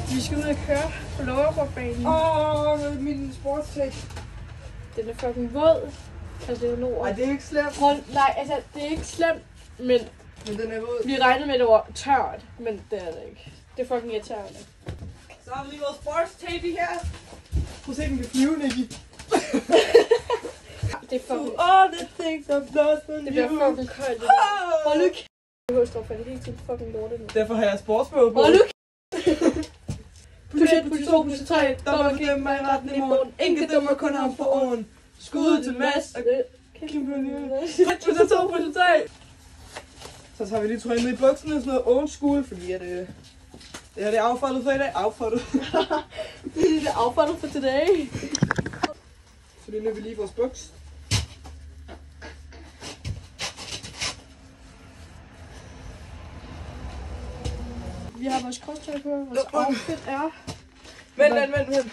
Vi skal ud og køre på Lowerborgbanen. Min sportstape. Den er fucking våd. Altså, det er jo Ej, det er ikke slemt. Nej, altså, det er ikke slemt, men den er våd. Vi regnede med, at det var tørt, men det er det ikke. Det er fucking irriterende. Så har vi lige vores sportstape her. Prøv at se, den kan flyve, Nicky. Det er fucking... All the things I've lost on you. Det bliver fucking koldt. Hold nu kæft. Jeg håber, at det hele tiden fucking lortet nu. Derfor har jeg sportsbog på. Hold nu kæft. Plus 1, plus 2, plus 3. Der må glemme mig i retten i morgen. Ingen dømmer kun ham på åren. Skud til Mads. Plus 2, plus 3. Så tager vi lige trøjen ned i bukserne og sådan noget old school, fordi at det her det er affaldet for i dag. Affaldet. Det er affaldet for today. Så det løber vi lige vores buks. Vi har vores krosstøj på. Vores outfit er... Vent.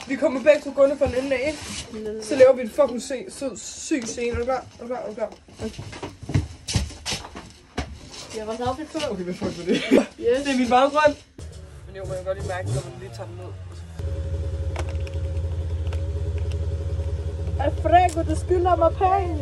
Vi kommer begge to gående fra den ende af. Så laver vi en fucking syg scene. Er du klar? Okay. Vi har vores outfit på. Okay, hvad fuck med det? Yes. Det er min baggrund. Men jo, man kan godt lige mærke, når man lige tager den ned. Alfredo, du skylder mig penge.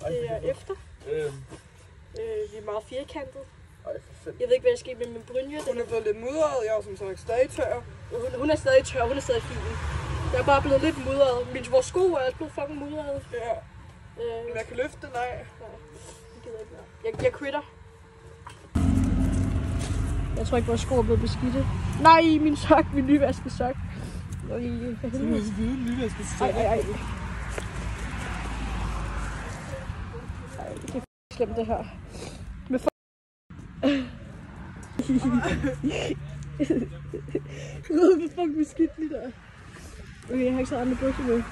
Det er efter. Vi er meget firkantet. Jeg ved ikke, hvad der sker med min brynje. Hun er blevet lidt mudret. Jeg er som sagt stadig tør. Hun er stadig tør. Hun er stadig fin. Jeg er bare blevet lidt mudret. Vores sko er også blevet fucking mudret. Ja. Men jeg kan løfte det, nej. Jeg gider ikke mere. Jeg quitter. Jeg tror ikke, vores sko er blevet beskidte. Nej, min sok. Min nyvaskede sok. Ej. Det er slemt det her. Med fuck beskidt lige der. Okay, jeg har ikke så andre bukser med.